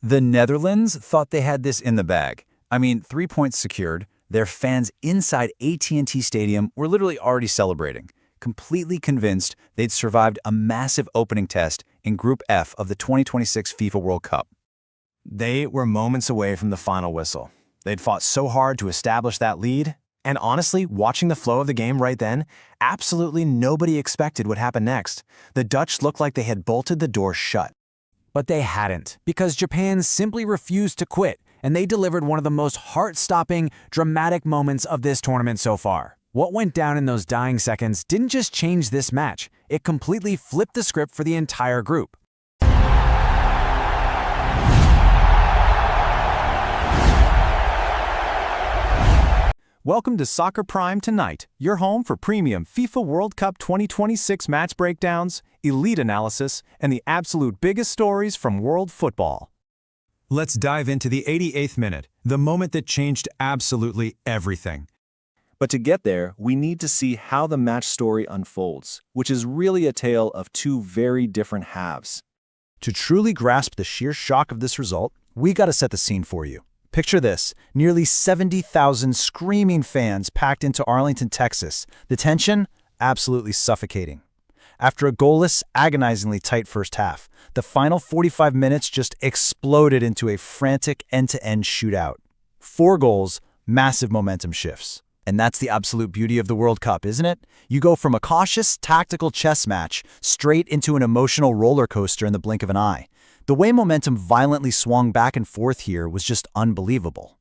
The Netherlands thought they had this in the bag. I mean, 3 points secured. Their fans inside AT&T Stadium were literally already celebrating, completely convinced they'd survived a massive opening test in Group F of the 2026 FIFA World Cup. They were moments away from the final whistle. They'd fought so hard to establish that lead, and honestly, watching the flow of the game right then, absolutely nobody expected what happened next. The Dutch looked like they had bolted the door shut. But they hadn't, because Japan simply refused to quit, and they delivered one of the most heart-stopping, dramatic moments of this tournament so far. What went down in those dying seconds didn't just change this match, it completely flipped the script for the entire group. Welcome to Soccer Prime Tonight, your home for premium FIFA World Cup 2026 match breakdowns, elite analysis, and the absolute biggest stories from world football. Let's dive into the 88th minute, the moment that changed absolutely everything. But to get there, we need to see how the match story unfolds, which is really a tale of two very different halves. To truly grasp the sheer shock of this result, we gotta set the scene for you. Picture this, nearly 70,000 screaming fans packed into Arlington, Texas. The tension? Absolutely suffocating. After a goalless, agonizingly tight first half, the final 45 minutes just exploded into a frantic end-to-end shootout. 4 goals, massive momentum shifts. And that's the absolute beauty of the World Cup, isn't it? You go from a cautious, tactical chess match straight into an emotional roller coaster in the blink of an eye. The way momentum violently swung back and forth here was just unbelievable.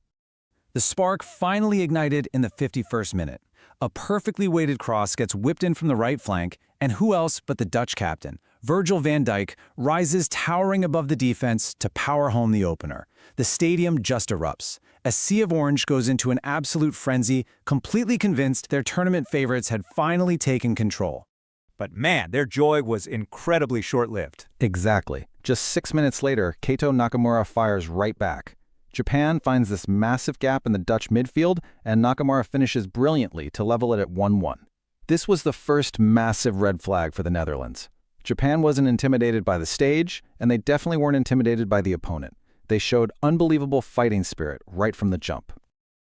The spark finally ignited in the 51st minute. A perfectly weighted cross gets whipped in from the right flank, and who else but the Dutch captain, Virgil van Dijk, rises towering above the defense to power home the opener. The stadium just erupts. A sea of orange goes into an absolute frenzy, completely convinced their tournament favorites had finally taken control. But man, their joy was incredibly short-lived. Exactly. Just 6 minutes later, Keito Nakamura fires right back. Japan finds this massive gap in the Dutch midfield, and Nakamura finishes brilliantly to level it at 1-1. This was the first massive red flag for the Netherlands. Japan wasn't intimidated by the stage, and they definitely weren't intimidated by the opponent. They showed unbelievable fighting spirit right from the jump.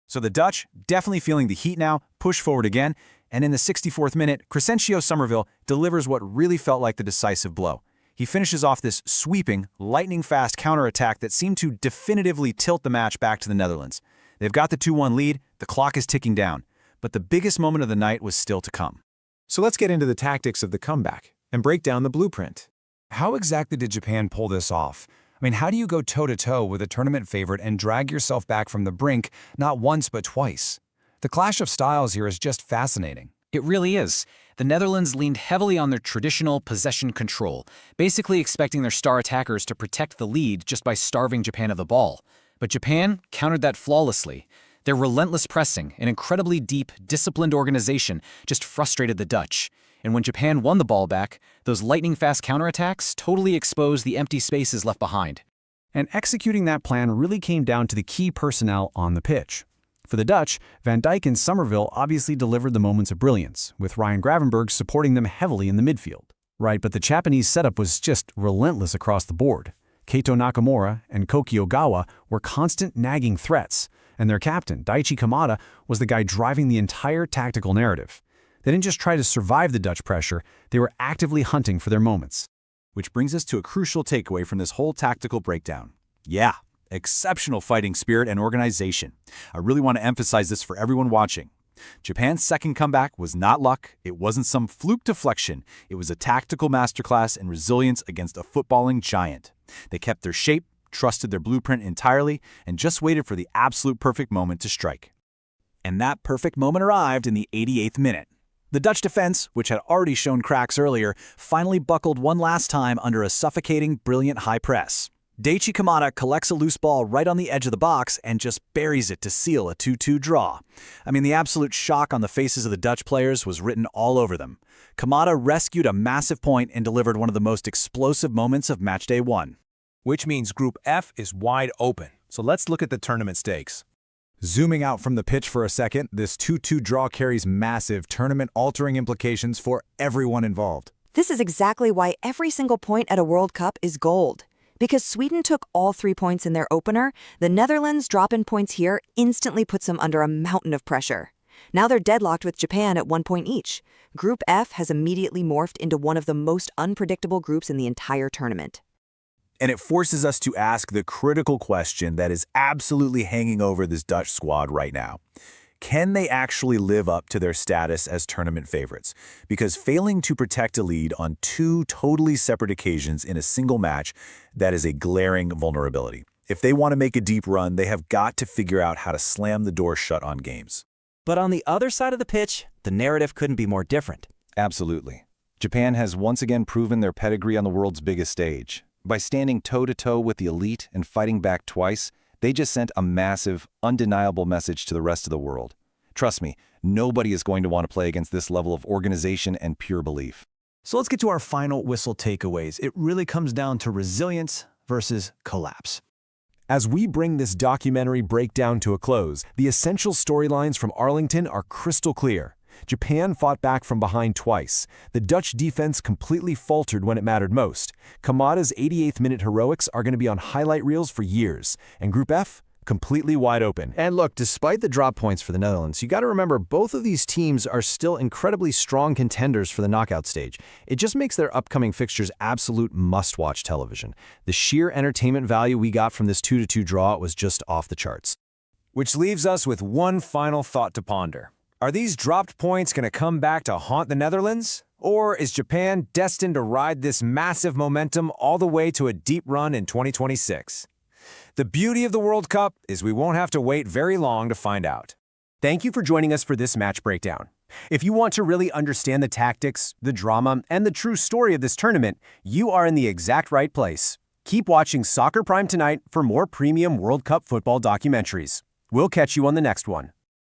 So the Dutch, definitely feeling the heat now, push forward again, and in the 64th minute, Crysencio Summerville delivers what really felt like the decisive blow. He finishes off this sweeping, lightning-fast counterattack that seemed to definitively tilt the match back to the Netherlands. They've got the 2-1 lead, the clock is ticking down, but the biggest moment of the night was still to come. So let's get into the tactics of the comeback and break down the blueprint. How exactly did Japan pull this off? I mean, how do you go toe-to-toe with a tournament favorite and drag yourself back from the brink not once but twice? The clash of styles here is just fascinating. It really is. The Netherlands leaned heavily on their traditional possession control, basically expecting their star attackers to protect the lead just by starving Japan of the ball. But Japan countered that flawlessly. Their relentless pressing and incredibly deep, disciplined organization just frustrated the Dutch. And when Japan won the ball back, those lightning-fast counterattacks totally exposed the empty spaces left behind. And executing that plan really came down to the key personnel on the pitch. For the Dutch, Van Dijk and Summerville obviously delivered the moments of brilliance, with Ryan Gravenberch supporting them heavily in the midfield. Right, but the Japanese setup was just relentless across the board. Keito Nakamura and Koki Ogawa were constant nagging threats, and their captain, Daichi Kamada, was the guy driving the entire tactical narrative. They didn't just try to survive the Dutch pressure, they were actively hunting for their moments. Which brings us to a crucial takeaway from this whole tactical breakdown. Yeah, exceptional fighting spirit and organization. I really want to emphasize this for everyone watching. Japan's second comeback was not luck, it wasn't some fluke deflection, it was a tactical masterclass in resilience against a footballing giant. They kept their shape, trusted their blueprint entirely, and just waited for the absolute perfect moment to strike. And that perfect moment arrived in the 88th minute. The Dutch defense, which had already shown cracks earlier, finally buckled one last time under a suffocating, brilliant high press. Daichi Kamada collects a loose ball right on the edge of the box and just buries it to seal a 2-2 draw. I mean, the absolute shock on the faces of the Dutch players was written all over them. Kamada rescued a massive point and delivered one of the most explosive moments of matchday 1. Which means Group F is wide open. So let's look at the tournament stakes. Zooming out from the pitch for a second, this 2-2 draw carries massive tournament-altering implications for everyone involved. This is exactly why every single point at a World Cup is gold. Because Sweden took all 3 points in their opener, the Netherlands' drop in points here instantly puts them under a mountain of pressure. Now they're deadlocked with Japan at 1 point each. Group F has immediately morphed into one of the most unpredictable groups in the entire tournament. And it forces us to ask the critical question that is absolutely hanging over this Dutch squad right now. Can they actually live up to their status as tournament favorites? Because failing to protect a lead on 2 totally separate occasions in a single match, that is a glaring vulnerability. If they want to make a deep run, they have got to figure out how to slam the door shut on games. But on the other side of the pitch, the narrative couldn't be more different. Absolutely. Japan has once again proven their pedigree on the world's biggest stage. By standing toe-to-toe with the elite and fighting back twice, they just sent a massive, undeniable message to the rest of the world. Trust me, nobody is going to want to play against this level of organization and pure belief. So let's get to our final whistle takeaways. It really comes down to resilience versus collapse. As we bring this documentary breakdown to a close, the essential storylines from Arlington are crystal clear. Japan fought back from behind twice. The Dutch defense completely faltered when it mattered most. Kamada's 88th minute heroics are going to be on highlight reels for years. And Group F, completely wide open. And look, despite the drop points for the Netherlands, you got to remember both of these teams are still incredibly strong contenders for the knockout stage. It just makes their upcoming fixtures absolute must-watch television. The sheer entertainment value we got from this 2-2 draw was just off the charts. Which leaves us with one final thought to ponder. Are these dropped points going to come back to haunt the Netherlands? Or is Japan destined to ride this massive momentum all the way to a deep run in 2026? The beauty of the World Cup is we won't have to wait very long to find out. Thank you for joining us for this match breakdown. If you want to really understand the tactics, the drama, and the true story of this tournament, you are in the exact right place. Keep watching Soccer Prime tonight for more premium World Cup football documentaries. We'll catch you on the next one.